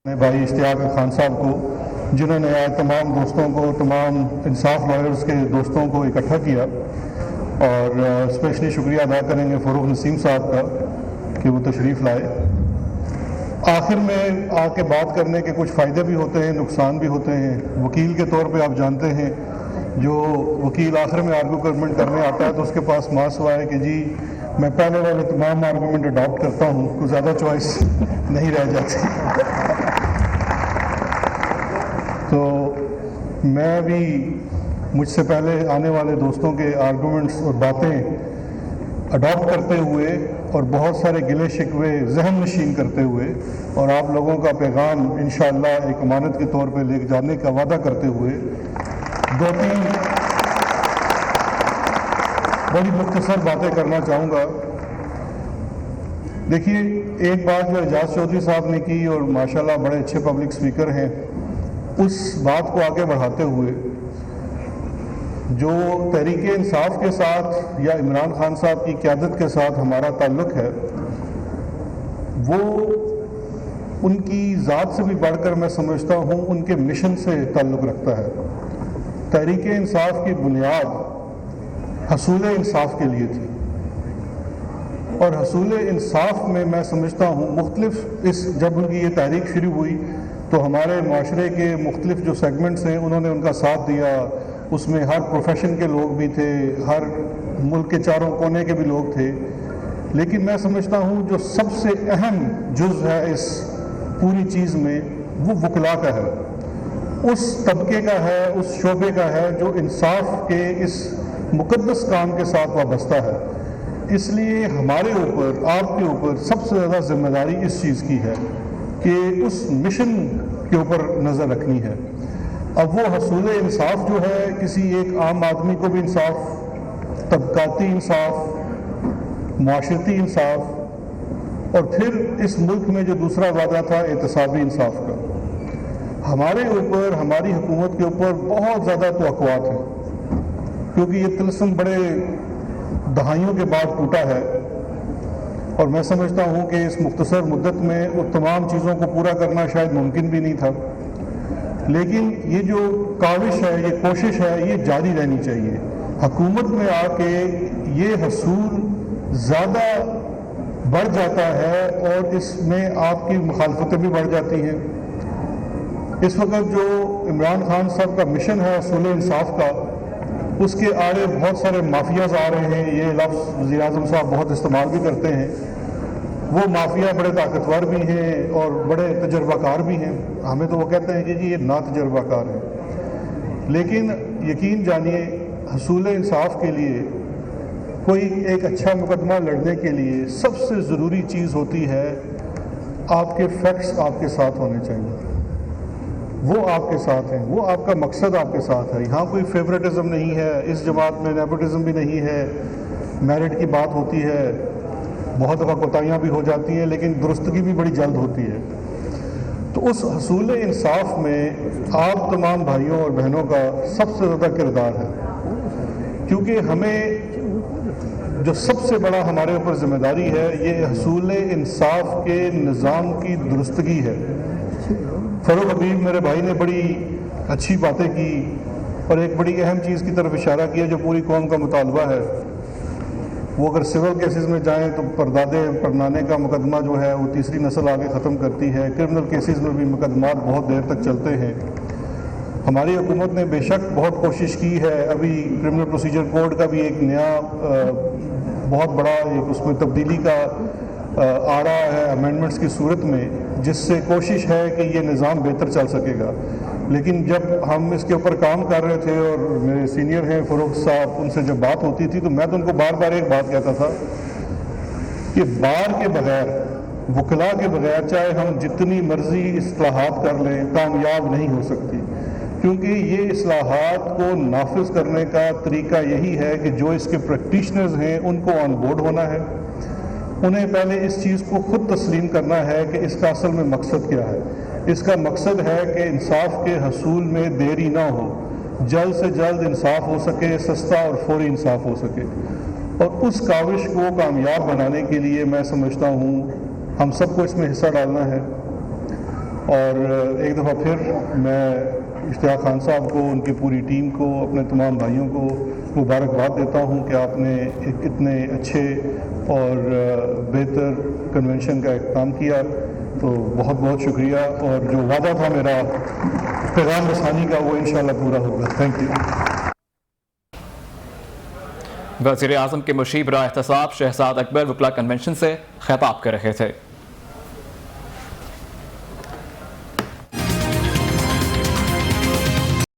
میں بھائی اشتیاق خان صاحب کو، جنہوں نے آج تمام دوستوں کو، تمام انصاف لائرز کے دوستوں کو اکٹھا کیا، اور اسپیشلی شکریہ ادا کریں گے فروغ نسیم صاحب کا کہ وہ تشریف لائے۔ آخر میں آ کے بات کرنے کے کچھ فائدے بھی ہوتے ہیں، نقصان بھی ہوتے ہیں۔ وکیل کے طور پہ آپ جانتے ہیں، جو وکیل آخر میں آرگومنٹ کرنے آتا ہے تو اس کے پاس ماں سوائے کہ جی میں پہلے والے تمام آرگومنٹ اڈاپٹ کرتا ہوں، کوئی زیادہ چوائس نہیں رہ جاتی۔ تو میں بھی مجھ سے پہلے آنے والے دوستوں کے آرگومنٹس اور باتیں اڈاپٹ کرتے ہوئے اور بہت سارے گلے شکوے ذہن نشین کرتے ہوئے اور آپ لوگوں کا پیغام انشاءاللہ ایک امانت کے طور پہ لے جانے کا وعدہ کرتے ہوئے دو تین بڑی مختصر باتیں کرنا چاہوں گا۔ دیکھیے، ایک بات جو اعجاز چودھری صاحب نے کی، اور ماشاءاللہ بڑے اچھے پبلک سپیکر ہیں، اس بات کو آگے بڑھاتے ہوئے جو تحریک انصاف کے ساتھ یا عمران خان صاحب کی قیادت کے ساتھ ہمارا تعلق ہے، وہ ان کی ذات سے بھی بڑھ کر میں سمجھتا ہوں ان کے مشن سے تعلق رکھتا ہے۔ تحریک انصاف کی بنیاد حصول انصاف کے لیے تھی، اور حصول انصاف میں سمجھتا ہوں مختلف جب ان کی یہ تحریک شروع ہوئی تو ہمارے معاشرے کے مختلف جو سیگمنٹس ہیں انہوں نے ان کا ساتھ دیا۔ اس میں ہر پروفیشن کے لوگ بھی تھے، ہر ملک کے چاروں کونے کے بھی لوگ تھے، لیکن میں سمجھتا ہوں جو سب سے اہم جز ہے اس پوری چیز میں وہ وکلاء کا ہے، اس طبقے کا ہے، اس شعبے کا ہے جو انصاف کے اس مقدس کام کے ساتھ وابستہ ہے۔ اس لیے ہمارے اوپر، آپ کے اوپر سب سے زیادہ ذمہ داری اس چیز کی ہے کہ اس مشن کے اوپر نظر رکھنی ہے۔ اب وہ حصول انصاف جو ہے، کسی ایک عام آدمی کو بھی انصاف، طبقاتی انصاف، معاشرتی انصاف، اور پھر اس ملک میں جو دوسرا وعدہ تھا احتسابی انصاف کا، ہمارے اوپر، ہماری حکومت کے اوپر بہت زیادہ توقعات ہیں، کیونکہ یہ طلسم بڑے دہائیوں کے بعد ٹوٹا ہے، اور میں سمجھتا ہوں کہ اس مختصر مدت میں وہ تمام چیزوں کو پورا کرنا شاید ممکن بھی نہیں تھا، لیکن یہ جو کاوش ہے، یہ کوشش ہے، یہ جاری رہنی چاہیے۔ حکومت میں آ کے یہ حصول زیادہ بڑھ جاتا ہے اور اس میں آپ کی مخالفتیں بھی بڑھ جاتی ہیں۔ اس وقت جو عمران خان صاحب کا مشن ہے حصول انصاف کا، اس کے آڑے بہت سارے مافیاز آ رہے ہیں۔ یہ لفظ وزیر اعظم صاحب بہت استعمال بھی کرتے ہیں۔ وہ مافیا بڑے طاقتور بھی ہیں اور بڑے تجربہ کار بھی ہیں۔ ہمیں تو وہ کہتے ہیں کہ جی یہ نا تجربہ کار ہے، لیکن یقین جانیے حصول انصاف کے لیے، کوئی ایک اچھا مقدمہ لڑنے کے لیے سب سے ضروری چیز ہوتی ہے آپ کے فیکٹس آپ کے ساتھ ہونے چاہیے، وہ آپ کے ساتھ ہیں، وہ آپ کا مقصد آپ کے ساتھ ہے۔ یہاں کوئی فیورٹزم نہیں ہے، اس جماعت میں نیپوٹزم بھی نہیں ہے، میرٹ کی بات ہوتی ہے، بہت دفعہ کوتاہیاں بھی ہو جاتی ہیں، لیکن درستگی بھی بڑی جلد ہوتی ہے۔ تو اس حصول انصاف میں آپ تمام بھائیوں اور بہنوں کا سب سے زیادہ کردار ہے، کیونکہ ہمیں جو سب سے بڑا ہمارے اوپر ذمہ داری ہے، یہ حصول انصاف کے نظام کی درستگی ہے۔ فروغ حبیب میرے بھائی نے بڑی اچھی باتیں کی اور ایک بڑی اہم چیز کی طرف اشارہ کیا جو پوری قوم کا مطالبہ ہے۔ وہ اگر سول کیسز میں جائیں تو پردادے پڑنانے کا مقدمہ جو ہے وہ تیسری نسل آگے ختم کرتی ہے۔ کرمنل کیسز میں بھی مقدمات بہت دیر تک چلتے ہیں۔ ہماری حکومت نے بے شک بہت کوشش کی ہے، ابھی کرمنل پروسیجر کوڈ کا بھی ایک نیا بہت بڑا ایک اس میں تبدیلی کا آ رہا ہے امینڈمنٹس کی صورت میں، جس سے کوشش ہے کہ یہ نظام بہتر چل سکے گا۔ لیکن جب ہم اس کے اوپر کام کر رہے تھے اور میرے سینئر ہیں فروغ صاحب، ان سے جب بات ہوتی تھی تو میں تو ان کو بار بار ایک بات کہتا تھا کہ بار کے بغیر، وکلاء کے بغیر چاہے ہم جتنی مرضی اصلاحات کر لیں کامیاب نہیں ہو سکتی، کیونکہ یہ اصلاحات کو نافذ کرنے کا طریقہ یہی ہے کہ جو اس کے پریکٹیشنرز ہیں ان کو آن بورڈ ہونا ہے، انہیں پہلے اس چیز کو خود تسلیم کرنا ہے کہ اس کا اصل میں مقصد کیا ہے۔ اس کا مقصد ہے کہ انصاف کے حصول میں دیری نہ ہو، جلد سے جلد انصاف ہو سکے، سستا اور فوری انصاف ہو سکے، اور اس کاوش کو کامیاب بنانے کے لیے میں سمجھتا ہوں ہم سب کو اس میں حصہ ڈالنا ہے۔ اور ایک دفعہ پھر میں اشتیاق خان صاحب کو، ان کی پوری ٹیم کو، اپنے تمام بھائیوں کو مبارکباد دیتا ہوں کہ آپ نے ایک اتنے اچھے اور بہتر کنونشن کا اہتمام کیا، تو بہت بہت شکریہ، اور جو وعدہ تھا میرا پیغام رسانی کا وہ انشاءاللہ پورا ہوگا۔ Thank you. وزیر اعظم کے مشیر برائے احتساب شہزاد اکبر وکلا کنونشن سے خطاب کر رہے تھے۔